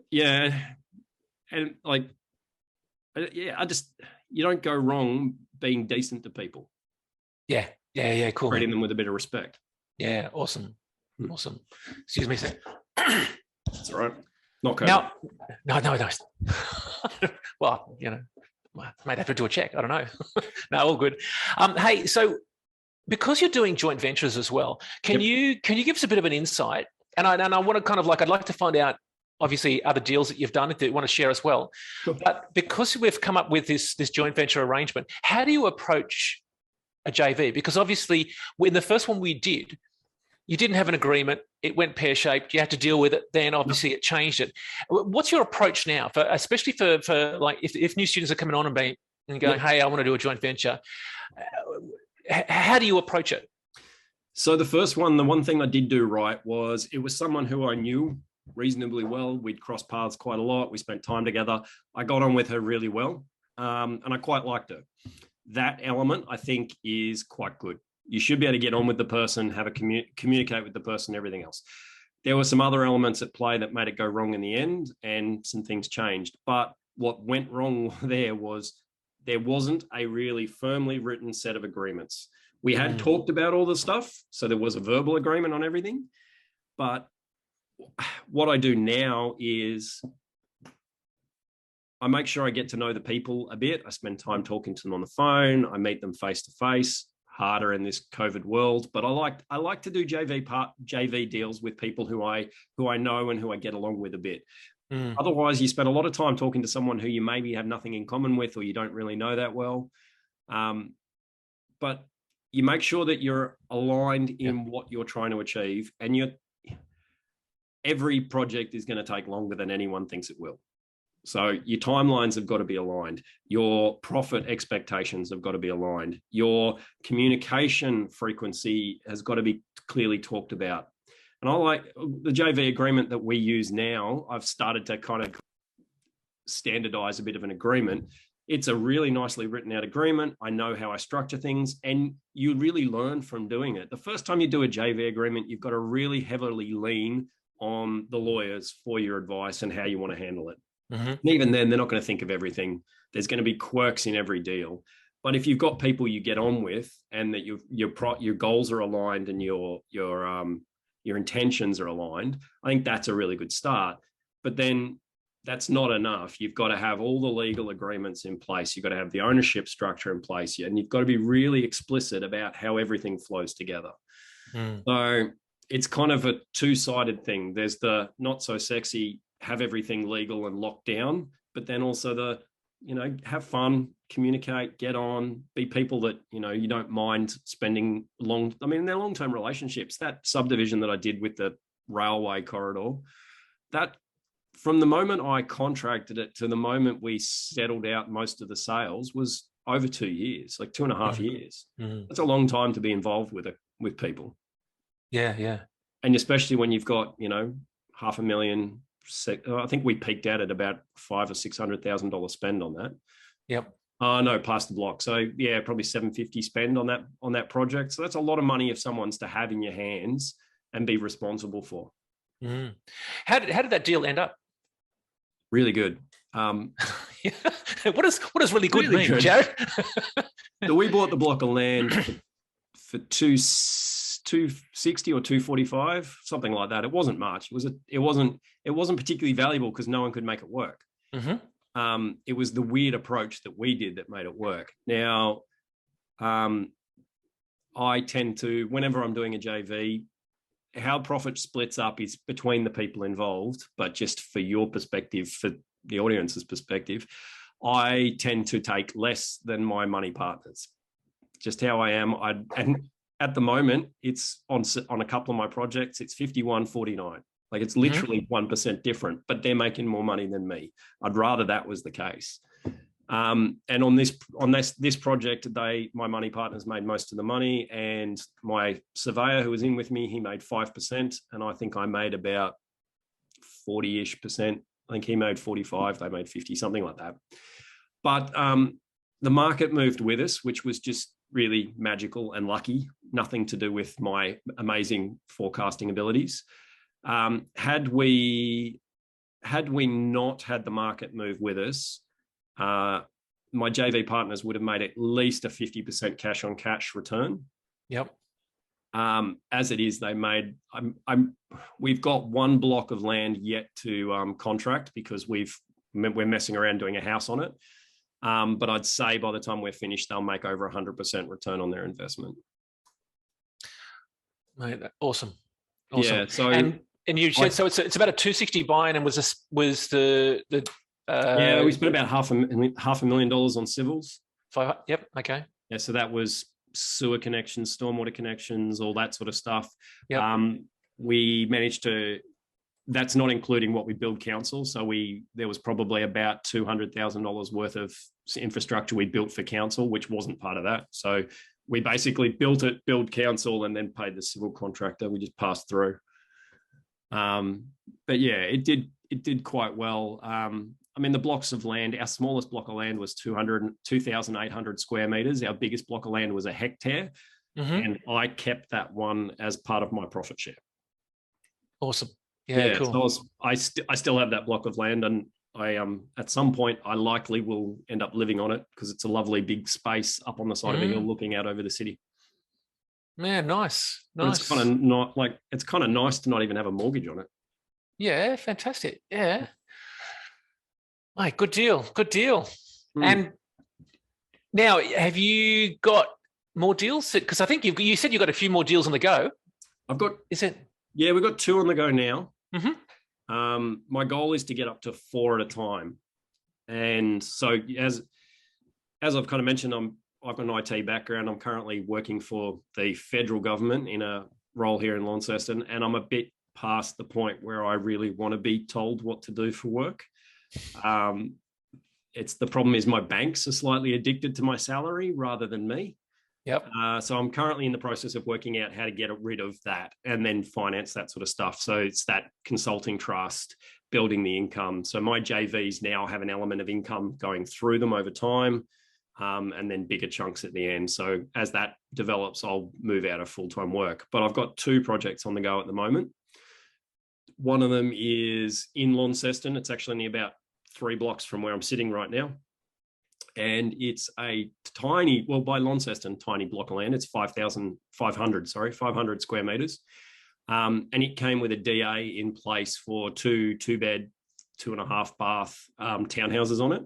Speaker 2: yeah, and like yeah, you don't go wrong being decent to people.
Speaker 1: Yeah, cool.
Speaker 2: Treating them with a bit of respect.
Speaker 1: Yeah, awesome. Excuse me, sir.
Speaker 2: That's all right. Not COVID.
Speaker 1: No. Well, might have to do a check. I don't know. No, all good. Hey, so because you're doing joint ventures as well, can you give us a bit of an insight? And I want to kind of I'd like to find out, obviously, other deals that you've done that you want to share as well. Sure. But because we've come up with this joint venture arrangement, how do you approach a JV? Because obviously, when the first one we did, you didn't have an agreement. It went pear-shaped. You had to deal with it. Then obviously it changed it. What's your approach now, especially for like if new students are coming on and going, hey, I want to do a joint venture. How do you approach it?
Speaker 2: So the one thing I did do right was it was someone who I knew reasonably well. We'd crossed paths quite a lot. We spent time together. I got on with her really well, and I quite liked her. That element, I think, is quite good. You should be able to get on with the person, have a communicate with the person, everything else. There were some other elements at play that made it go wrong in the end, and some things changed. But what went wrong there wasn't a really firmly written set of agreements. We had talked about all the stuff, so there was a verbal agreement on everything. But what I do now is I make sure I get to know the people a bit. I spend time talking to them on the phone. I meet them face to face. Harder in this COVID world, but I like to do JV deals with people who I know and who I get along with a bit. Otherwise, you spend a lot of time talking to someone who you maybe have nothing in common with, or you don't really know that well. But you make sure that you're aligned in what you're trying to achieve, and every project is going to take longer than anyone thinks it will. So your timelines have got to be aligned. Your profit expectations have got to be aligned. Your communication frequency has got to be clearly talked about. And I like the JV agreement that we use now. I've started to kind of standardize a bit of an agreement. It's a really nicely written out agreement. I know how I structure things, and you really learn from doing it. The first time you do a JV agreement, you've got to really heavily lean on the lawyers for your advice and how you want to handle it. And even then, they're not going to think of everything. There's going to be quirks in every deal. But if you've got people you get on with, and that your goals are aligned and your intentions are aligned, I think that's a really good start. But then that's not enough. You've got to have all the legal agreements in place. You've got to have the ownership structure in place, and you've got to be really explicit about how everything flows together. So it's kind of a two-sided thing. There's the not so sexy, have everything legal and locked down, but then also have fun, communicate, get on, be people that, you don't mind spending they're long-term relationships. That subdivision that I did with the railway corridor, that from the moment I contracted it to the moment we settled out most of the sales was over 2 years, like 2.5 years. That's a long time to be involved with people. Yeah. And especially when you've got, $500,000, I think we peaked out at about $500,000 or $600,000 spend on that.
Speaker 1: Yep.
Speaker 2: No, past the block. So yeah, probably $750 spend on that project. So that's a lot of money if someone's to have in your hands and be responsible for.
Speaker 1: How did that deal end up?
Speaker 2: Really good.
Speaker 1: What does really good mean, Jarod?
Speaker 2: So we bought the block of land for for 260 or 245, something like that. It wasn't much. It wasn't particularly valuable because no one could make it work. It was the weird approach that we did that made it work. Now, I tend to, whenever I'm doing a JV, how profit splits up is between the people involved, but just for your perspective, for the audience's perspective, I tend to take less than my money partners. Just how I am. And at the moment, it's on a couple of my projects, it's 51-49. Like it's literally 1% different, but they're making more money than me. I'd rather that was the case. And on this project, my money partners made most of the money, and my surveyor who was in with me, he made 5%, and I think I made about 40-ish%. I think he made 45, they made 50, something like that. But the market moved with us, which was just really magical and lucky, nothing to do with my amazing forecasting abilities. Had we not had the market move with us, my JV partners would have made at least a 50% cash on cash return.
Speaker 1: Yep.
Speaker 2: As it is, they made. We've got one block of land yet to contract because we're messing around doing a house on it. But I'd say by the time we're finished, they'll make over 100% return on their investment.
Speaker 1: Mate, awesome.
Speaker 2: Yeah. So
Speaker 1: and you said so it's about a 260 buy-in, and was the
Speaker 2: yeah, we spent about $500,000 on civils.
Speaker 1: Yep. Okay.
Speaker 2: Yeah. So that was sewer connections, stormwater connections, all that sort of stuff.
Speaker 1: Yep.
Speaker 2: We managed to. That's not including what we build council. So there was probably about $200,000 worth of infrastructure we built for council, which wasn't part of that. So we basically built council, and then paid the civil contractor. We just passed through. But yeah, it did quite well. I mean, the blocks of land, our smallest block of land was 2,800 square meters. Our biggest block of land was a hectare. And I kept that one as part of my profit share.
Speaker 1: Awesome. Yeah, cool.
Speaker 2: So I still have that block of land, and I at some point I likely will end up living on it because it's a lovely big space up on the side of a hill looking out over the city.
Speaker 1: Man, nice.
Speaker 2: But it's kind of not like, it's kind of nice to not even have a mortgage on it.
Speaker 1: Yeah, fantastic. Yeah. Mate, good deal. And now, have you got more deals? Because I think you said you've got a few more deals on the go.
Speaker 2: Yeah, we've got 2 on the go now. My goal is to get up to 4 at a time. And so as I've kind of mentioned, I've got an IT background. I'm currently working for the federal government in a role here in Launceston, and I'm a bit past the point where I really want to be told what to do for work. The problem is my banks are slightly addicted to my salary rather than me.
Speaker 1: Yep.
Speaker 2: So I'm currently in the process of working out how to get rid of that and then finance that sort of stuff. So it's that consulting trust, building the income. So my JVs now have an element of income going through them over time, and then bigger chunks at the end. So as that develops, I'll move out of full-time work. But I've got 2 projects on the go at the moment. One of them is in Launceston. It's actually only about 3 blocks from where I'm sitting right now. And it's a tiny, well, by Launceston, tiny block of land. It's 500 square meters. And it came with a DA in place for 2-bed, 2.5 bath townhouses on it.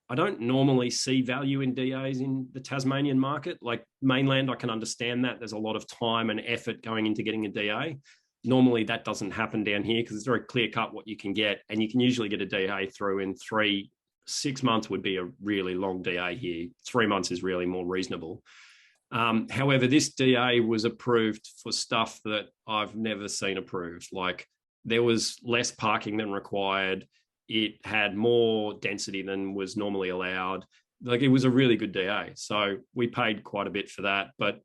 Speaker 2: I don't normally see value in DAs in the Tasmanian market. Like mainland, I can understand that. There's a lot of time and effort going into getting a DA. Normally that doesn't happen down here because it's very clear cut what you can get. And you can usually get a DA through in 6 months would be a really long DA here. 3 months is really more reasonable. However, this DA was approved for stuff that I've never seen approved. Like there was less parking than required. It had more density than was normally allowed. Like it was a really good DA. So we paid quite a bit for that, but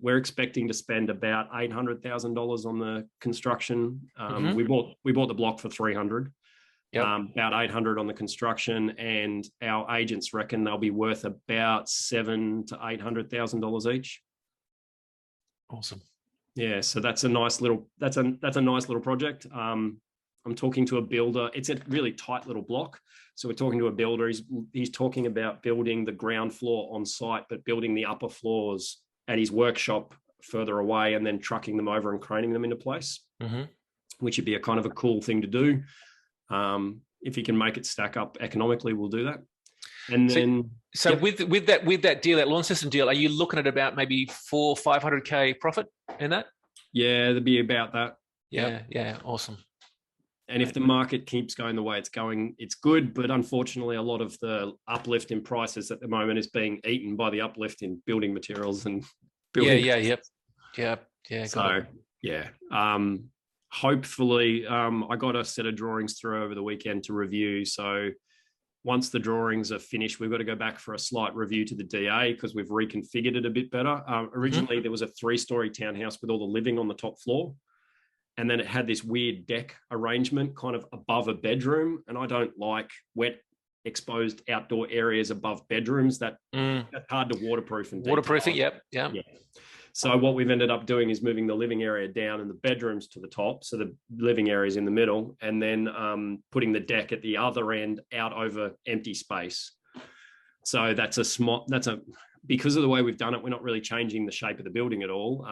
Speaker 2: we're expecting to spend about $800,000 on the construction. We bought the block for $300,000.
Speaker 1: Yep.
Speaker 2: About $800,000 on the construction, and our agents reckon they'll be worth about $700,000 to $800,000 each.
Speaker 1: Awesome.
Speaker 2: Yeah, so that's a nice little project. I'm talking to a builder. It's a really tight little block. So we're talking to a builder. He's talking about building the ground floor on site, but building the upper floors at his workshop further away and then trucking them over and craning them into place, which would be a kind of a cool thing to do. If he can make it stack up economically, we'll do that. And then,
Speaker 1: with that deal, that lawn system deal, are you looking at about maybe 400-500K profit in that?
Speaker 2: Yeah, there'd be about that.
Speaker 1: Yeah, awesome.
Speaker 2: And if the market keeps going the way it's going, it's good. But unfortunately, a lot of the uplift in prices at the moment is being eaten by the uplift in building materials and building. Hopefully, I got a set of drawings through over the weekend to review. So once the drawings are finished, we've got to go back for a slight review to the DA because we've reconfigured it a bit better. Originally, there was a 3-story townhouse with all the living on the top floor. And then it had this weird deck arrangement kind of above a bedroom. And I don't like wet, exposed outdoor areas above bedrooms. That's hard to waterproof. And
Speaker 1: waterproofing, yep.
Speaker 2: So what we've ended up doing is moving the living area down and the bedrooms to the top. So the living area is in the middle, and then putting the deck at the other end out over empty space. So because of the way we've done it, we're not really changing the shape of the building at all.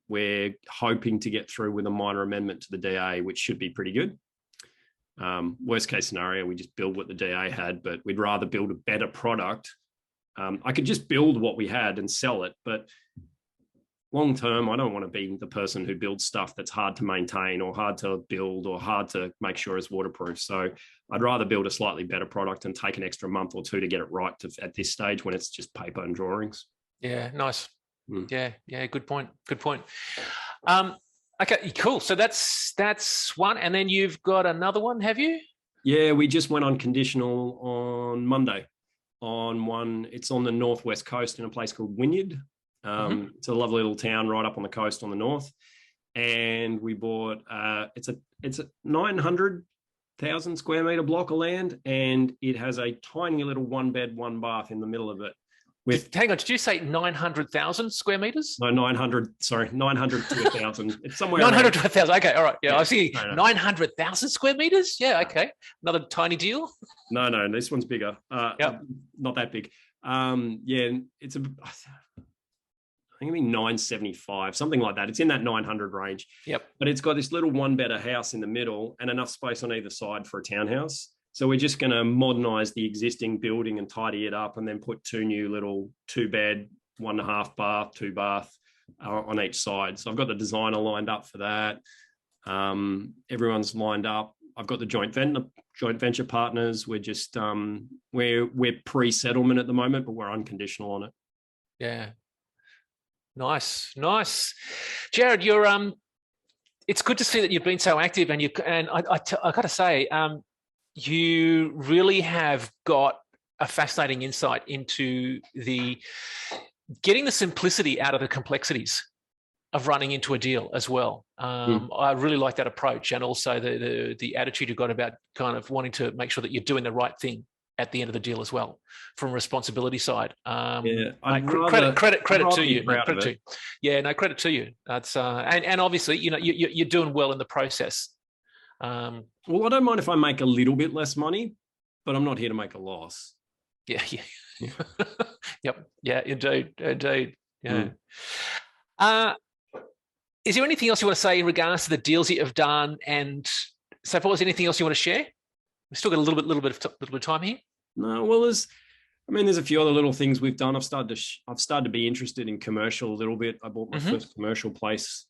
Speaker 2: We're hoping to get through with a minor amendment to the DA, which should be pretty good. Worst case scenario, we just build what the DA had, but we'd rather build a better product. I could just build what we had and sell it, but long term, I don't want to be the person who builds stuff that's hard to maintain or hard to build or hard to make sure is waterproof. So I'd rather build a slightly better product and take an extra month or two to get it right at this stage when it's just paper and drawings.
Speaker 1: Yeah, nice. Yeah, good point. Okay, cool. So that's one. And then you've got another one, have you?
Speaker 2: Yeah, we just went on conditional on Monday on one. It's on the northwest coast in a place called Wynyard. It's a lovely little town right up on the coast on the north, and we bought it's a 900,000 square meter block of land, and it has a tiny little 1-bed 1-bath in the middle of it.
Speaker 1: Hang on, did you say 900,000 square meters?
Speaker 2: No, 900 to 1,000. It's somewhere
Speaker 1: 900 to 1,000. Okay, all right. Yeah, I was thinking 900,000 square meters. Yeah, okay, another tiny deal.
Speaker 2: No, this one's bigger. Not that big. It's I think it'd be 975, something like that. It's in that 900 range.
Speaker 1: Yep.
Speaker 2: But it's got this little 1-bedder house in the middle and enough space on either side for a townhouse. So we're just going to modernize the existing building and tidy it up and then put 2 new little 2-bed, 1.5 bath, 2-bath on each side. So I've got the designer lined up for that. Everyone's lined up. I've got the joint venture partners. We're just we're pre-settlement at the moment, but we're unconditional on it.
Speaker 1: Yeah. Nice. Jarod, you're it's good to see that you've been so active, and I got to say, you really have got a fascinating insight into getting the simplicity out of the complexities of running into a deal as well. I really like that approach, and also the attitude you've got about kind of wanting to make sure that you're doing the right thing at the end of the deal as well, from a responsibility side. Credit to you. Yeah, no, credit to you. That's and obviously, you're doing well in the process.
Speaker 2: Well, I don't mind if I make a little bit less money, but I'm not here to make a loss.
Speaker 1: Yeah. Yep. Yeah, indeed. Yeah. Is there anything else you want to say in regards to the deals that you've done? And so far, is there anything else you want to share? We've still got a little bit of time here.
Speaker 2: No, well, there's a few other little things we've done. I've started to be interested in commercial a little bit. I bought my first commercial place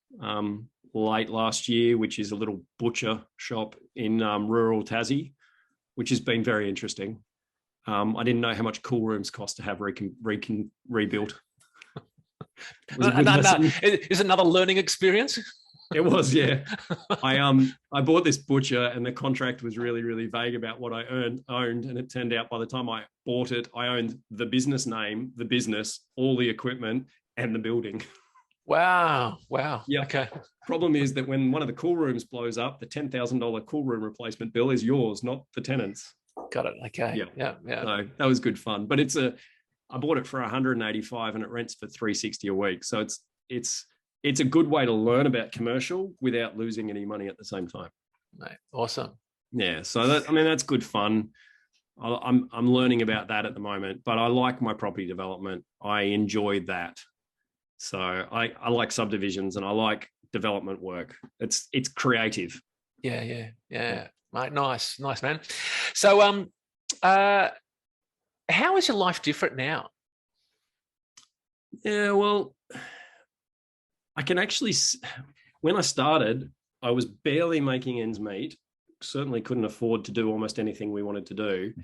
Speaker 2: late last year, which is a little butcher shop in rural Tassie, which has been very interesting. I didn't know how much cool rooms cost to have rebuilt.
Speaker 1: Is another learning experience?
Speaker 2: It was, yeah. I bought this butcher, and the contract was really, really vague about what I owned, and it turned out by the time I bought it, I owned the business name, the business, all the equipment, and the building.
Speaker 1: Wow.
Speaker 2: Yeah.
Speaker 1: Okay.
Speaker 2: Problem is that when one of the cool rooms blows up, the $10,000 cool room replacement bill is yours, not the tenant's.
Speaker 1: Got it. Okay. Yeah.
Speaker 2: So that was good fun, but I bought it for $185 and it rents for $360 a week. So it's a good way to learn about commercial without losing any money at the same time.
Speaker 1: Mate, awesome.
Speaker 2: Yeah, so that, I mean, that's good fun. I'm learning about that at the moment, but I like my property development. I enjoy that. So I like subdivisions and I like development work. It's creative.
Speaker 1: Yeah. Mate, nice, man. So, uh, how is your life different now?
Speaker 2: Yeah, well, I can actually, when I started, I was barely making ends meet. Certainly couldn't afford to do almost anything we wanted to do,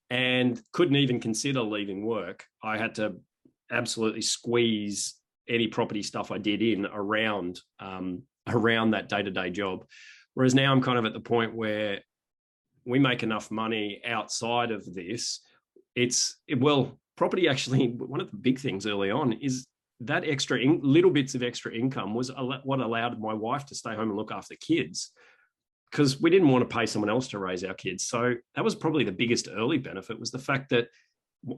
Speaker 2: and couldn't even consider leaving work. I had to absolutely squeeze any property stuff I did in around that day-to-day job. Whereas now I'm kind of at the point where we make enough money outside of this. Well, property actually, one of the big things early on is that little bits of extra income was what allowed my wife to stay home and look after kids, because we didn't want to pay someone else to raise our kids. So that was probably the biggest early benefit, was the fact that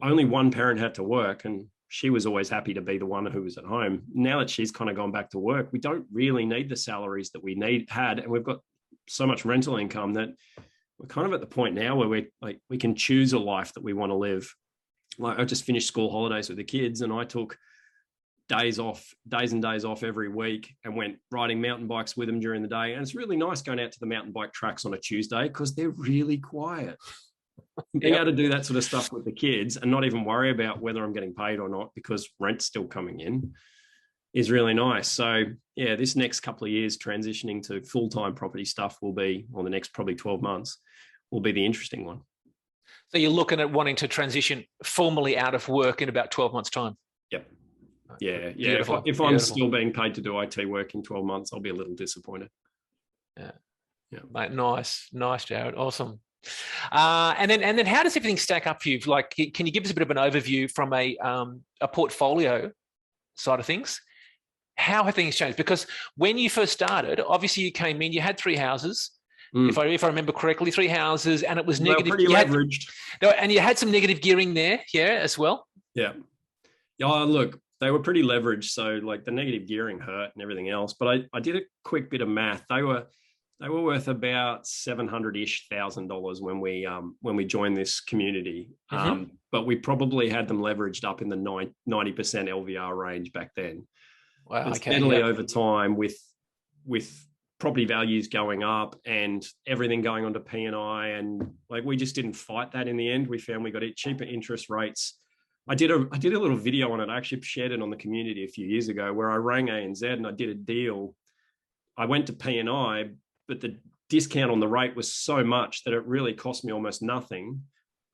Speaker 2: only one parent had to work, and she was always happy to be the one who was at home. Now that she's kind of gone back to work, we don't really need the salaries that we had, and we've got so much rental income that we're kind of at the point now where we can choose a life that we want to live. Like, I just finished school holidays with the kids, and I took days and days off every week, and went riding mountain bikes with them during the day. And it's really nice going out to the mountain bike tracks on a Tuesday because they're really quiet. Being able to do that sort of stuff with the kids and not even worry about whether I'm getting paid or not because rent's still coming in is really nice. So yeah, this next couple of years transitioning to full-time property stuff will be, or the next probably 12 months, will be the interesting one.
Speaker 1: So you're looking at wanting to transition formally out of work in about 12 months' time?
Speaker 2: Yep. Yeah.
Speaker 1: Beautiful.
Speaker 2: If I'm still being paid to do IT work in 12 months, I'll be a little disappointed.
Speaker 1: Yeah. Mate, nice, Jarod. Awesome. And then how does everything stack up for you? Like, can you give us a bit of an overview from a portfolio side of things? How have things changed? Because when you first started, obviously you came in, you had 3 houses. If I remember correctly, 3 houses, and it was negative.
Speaker 2: Pretty leveraged.
Speaker 1: And you had some negative gearing there, as well.
Speaker 2: Yeah. Look, they were pretty leveraged, so like the negative gearing hurt and everything else. But I did a quick bit of math. They were worth about $700,000 when we joined this community. But we probably had them leveraged up in the 90% LVR range back then.
Speaker 1: Wow.
Speaker 2: And steadily over time, with property values going up and everything going on to P&I, and like, we just didn't fight that in the end. We found we got cheaper interest rates. I did a little video on it. I actually shared it on the community a few years ago, where I rang ANZ and I did a deal. I went to P&I, but the discount on the rate was so much that it really cost me almost nothing.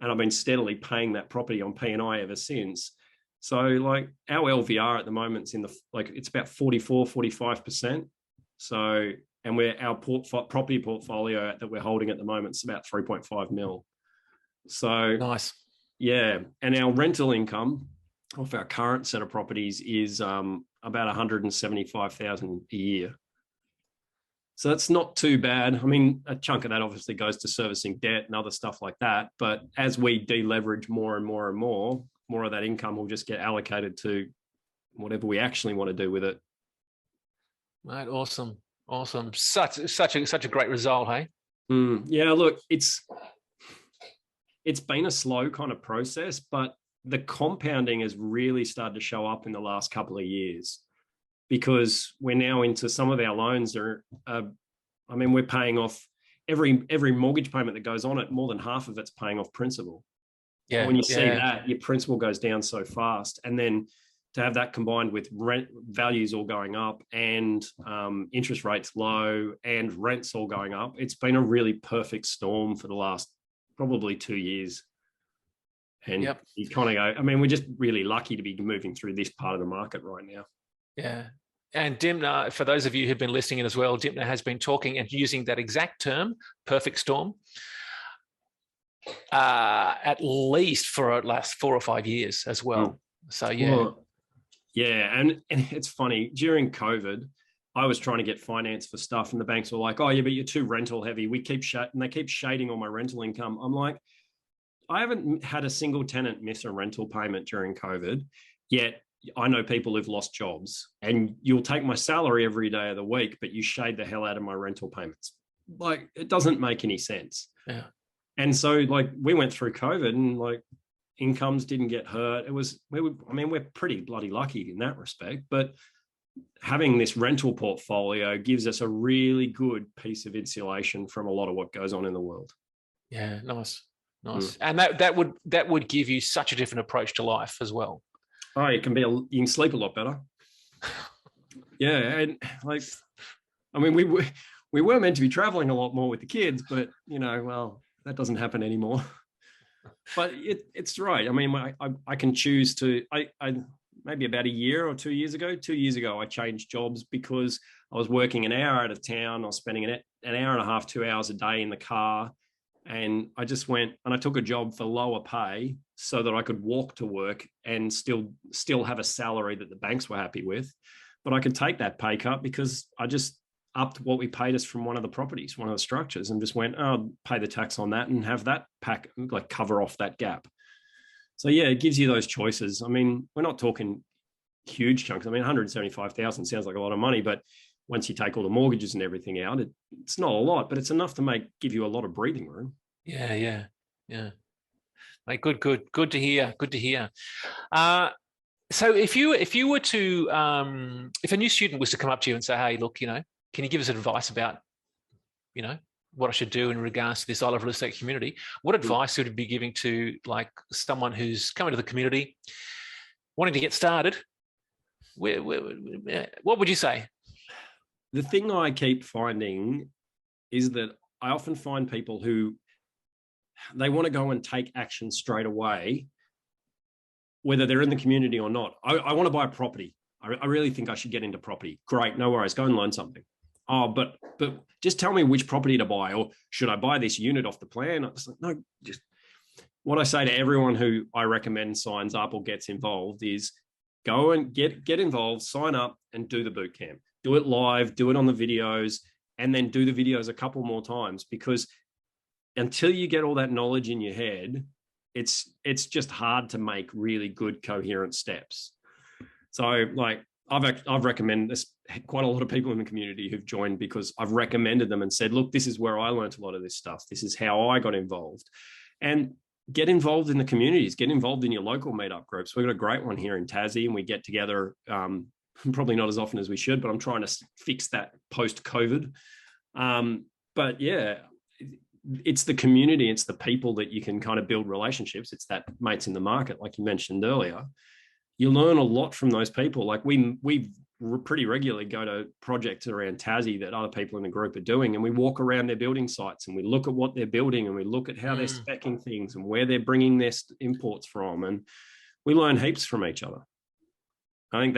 Speaker 2: And I've been steadily paying that property on P&I ever since. So like, our LVR at the moment's it's about 44-45%. So, and our property portfolio that we're holding at the moment is about 3.5 mil. So
Speaker 1: nice.
Speaker 2: Yeah. And our rental income off our current set of properties is about 175,000 a year. So that's not too bad. I mean, a chunk of that obviously goes to servicing debt and other stuff like that. But as we deleverage more and more and more of that income will just get allocated to whatever we actually want to do with it.
Speaker 1: Right. Awesome. Such a great result, hey?
Speaker 2: Yeah, look, it's been a slow kind of process, but the compounding has really started to show up in the last couple of years, because we're now into some of our loans we're paying off every mortgage payment that goes on it, more than half of it's paying off principal. Yeah. When you see that, your principal goes down so fast. And then to have that combined with rent values all going up and interest rates low and rents all going up, it's been a really perfect storm for the last probably 2 years. And you kind of go, I mean, we're just really lucky to be moving through this part of the market right now.
Speaker 1: Yeah. And Dymphna, for those of you who've been listening in as well, Dymphna has been talking and using that exact term, perfect storm, at least for the last 4 or 5 years as well. So, yeah.
Speaker 2: Well, yeah. And it's funny, during COVID, I was trying to get finance for stuff and the banks were like, oh, yeah, but you're too rental heavy. We keep and they keep shading on my rental income. I'm like, I haven't had a single tenant miss a rental payment during COVID, yet I know people who've lost jobs, and you'll take my salary every day of the week, but you shade the hell out of my rental payments. like, it doesn't make any sense.
Speaker 1: Yeah.
Speaker 2: And so, like, we went through COVID and, like, incomes didn't get hurt. We're pretty bloody lucky in that respect, but having this rental portfolio gives us a really good piece of insulation from a lot of what goes on in the world.
Speaker 1: Yeah, nice. And that would give you such a different approach to life as well.
Speaker 2: Oh, you can sleep a lot better. Yeah, and like, I mean, we were meant to be traveling a lot more with the kids, but well, that doesn't happen anymore. But it's right. I mean, I can choose to. I maybe about a year or 2 years ago. 2 years ago, I changed jobs because I was working an hour out of town. I was spending an hour and a half, 2 hours a day in the car. And I just went and I took a job for lower pay so that I could walk to work and still have a salary that the banks were happy with. But I could take that pay cut because I just upped what we paid us from one of the properties, one of the structures, and just went, oh, pay the tax on that and have that cover off that gap. So yeah, it gives you those choices. I mean, we're not talking huge chunks. I mean, 175,000 sounds like a lot of money, but once you take all the mortgages and everything out, it's not a lot, but it's enough to give you a lot of breathing room.
Speaker 1: Yeah. Mate, good to hear. Good to hear. So if you were to, if a new student was to come up to you and say, hey, look, can you give us advice about, what I should do in regards to this ILRE real estate community? What advice would you be giving to like someone who's coming to the community, wanting to get started? What would you say?
Speaker 2: The thing I keep finding is that I often find people who they want to go and take action straight away, whether they're in the community or not. I want to buy a property. I really think I should get into property. Great, no worries. Go and learn something. Oh, but just tell me which property to buy, or should I buy this unit off the plan? I was like, no, just what I say to everyone who I recommend signs up or gets involved is go and get involved, sign up and do the boot camp. Do it live, do it on the videos, and then do the videos a couple more times, because until you get all that knowledge in your head, it's just hard to make really good coherent steps. So like I've recommended this quite a lot of people in the community who've joined because I've recommended them and said, look, this is where I learned a lot of this stuff. This is how I got involved. And get involved in the communities, get involved in your local meetup groups. We've got a great one here in Tassie and we get together probably not as often as we should, but I'm trying to fix that post-COVID. But yeah, it's the community, it's the people that you can kind of build relationships. It's that mates in the market, like you mentioned earlier. You learn a lot from those people. Like we pretty regularly go to projects around Tassie that other people in the group are doing, and we walk around their building sites and we look at what they're building and we look at how they're speccing things and where they're bringing their imports from, and we learn heaps from each other. I think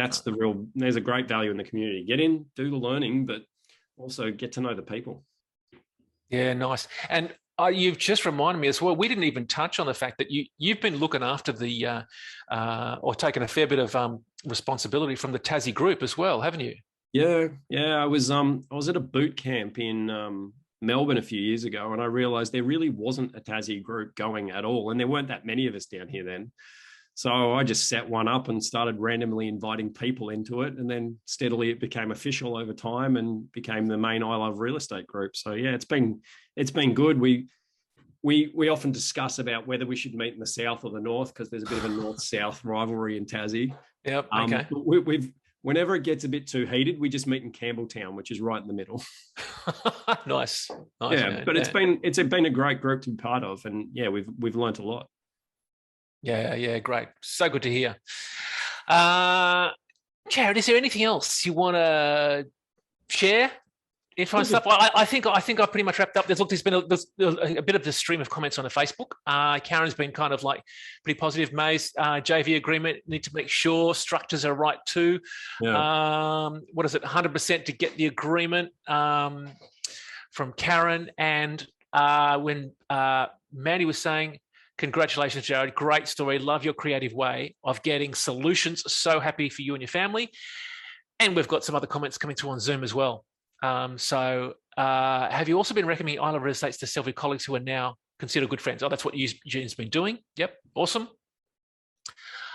Speaker 2: there's a great value in the community. Get in, do the learning, but also get to know the people.
Speaker 1: Yeah, nice. And you've just reminded me as well, we didn't even touch on the fact that you've been looking after the, or taken a fair bit of responsibility from the Tassie group as well, haven't you?
Speaker 2: Yeah. I was at a boot camp in Melbourne a few years ago, and I realized there really wasn't a Tassie group going at all. And there weren't that many of us down here then. So I just set one up and started randomly inviting people into it. And then steadily it became official over time and became the main I Love Real Estate group. So yeah, it's been good. We often discuss about whether we should meet in the south or the north, because there's a bit of a north-south rivalry in Tassie.
Speaker 1: Yep. Okay.
Speaker 2: Whenever it gets a bit too heated, we just meet in Campbelltown, which is right in the middle.
Speaker 1: Nice.
Speaker 2: Yeah, man. But it's been a great group to be part of, and yeah, we've learnt a lot.
Speaker 1: Yeah, great. So good to hear. Jarod, is there anything else you want to share? Info and stuff. I think I pretty much wrapped up. There's been a bit of the stream of comments on the Facebook. Karen's been kind of like pretty positive. May's JV agreement, need to make sure structures are right too. Yeah. What is it? 100% to get the agreement from Karen. And when Mandy was saying, congratulations, Jarod. Great story. Love your creative way of getting solutions. So happy for you and your family. And we've got some other comments coming through on Zoom as well. So have you also been recommending ILRE Real Estates to several colleagues who are now considered good friends? Oh, that's what Eugene's been doing. Yep. Awesome.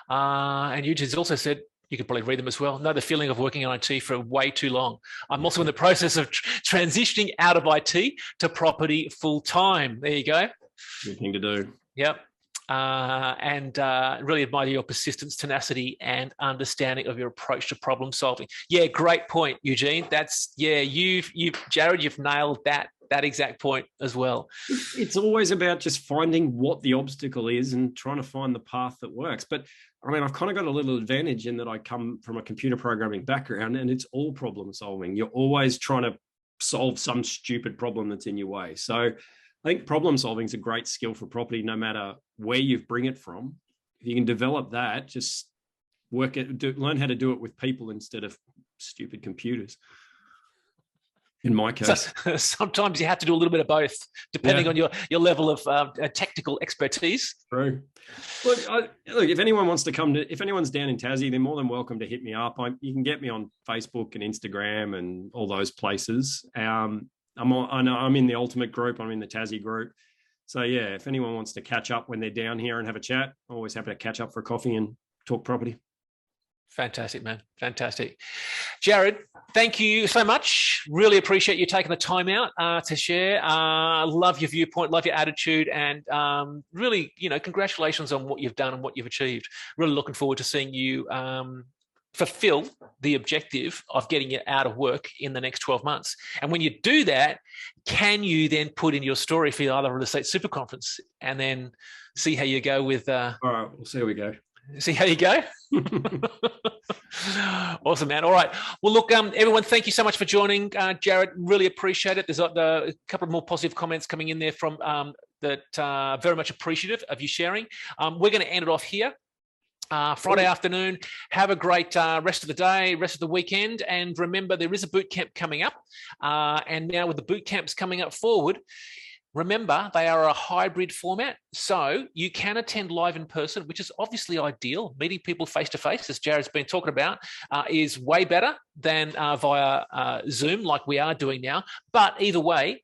Speaker 1: And Eugene's also said, You could probably read them as well. Know the feeling of working in IT for way too long. I'm also in the process of transitioning out of IT to property full time. There you go.
Speaker 2: Good thing to do.
Speaker 1: Yep. And really admire your persistence, tenacity, and understanding of your approach to problem solving. Yeah, great point, Eugene. Jarod, you've nailed that exact point as well.
Speaker 2: It's always about just finding what the obstacle is and trying to find the path that works. But I mean, I've kind of got a little advantage in that I come from a computer programming background, and it's all problem solving. You're always trying to solve some stupid problem that's in your way. So I think problem solving is a great skill for property, no matter where you bring it from. If you can develop that, just learn how to do it with people instead of stupid computers. In my case,
Speaker 1: so, sometimes you have to do a little bit of both, depending on your level of technical expertise.
Speaker 2: True. Look, if anyone wants to if anyone's down in Tassie, they're more than welcome to hit me up. You can get me on Facebook and Instagram and all those places. I know I'm in the Ultimate group. I'm in the Tassie group. So yeah, if anyone wants to catch up when they're down here and have a chat, I'm always happy to catch up for coffee and talk property.
Speaker 1: Fantastic, man. Fantastic. Jarod, thank you so much. Really appreciate you taking the time out to share. Love your viewpoint, love your attitude, and really, congratulations on what you've done and what you've achieved. Really looking forward to seeing you fulfill the objective of getting you out of work in the next 12 months. And when you do that, can you then put in your story for the ILRE Real Estate Super Conference and then see how you go with...
Speaker 2: All right, we'll see how we go.
Speaker 1: See how you go. Awesome, man. All right. Well, look, everyone, thank you so much for joining. Jarod, really appreciate it. There's a couple of more positive comments coming in there from that very much appreciative of you sharing. We're going to end it off here. Friday afternoon. Have a great rest of the day, rest of the weekend. And remember, there is a boot camp coming up. And now with the boot camps coming up forward, remember, they are a hybrid format, so you can attend live in person, which is obviously ideal. Meeting people face-to-face, as Jarod's been talking about, is way better than via Zoom like we are doing now. But either way,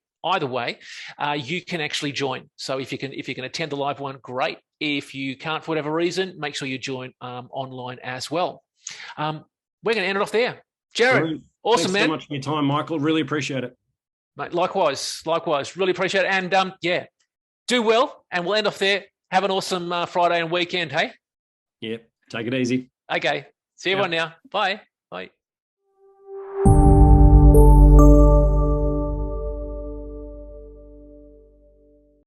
Speaker 1: you can actually join. So if you can attend the live one, great. If you can't for whatever reason, make sure you join online as well. We're going to end it off there. Jarod, awesome, man.
Speaker 2: Thanks so much for your time, Michael. Really appreciate it.
Speaker 1: Mate, likewise. Really appreciate it. And do well. And we'll end off there. Have an awesome Friday and weekend, hey?
Speaker 2: Yeah, take it easy.
Speaker 1: Okay. See everyone now. Bye. Bye.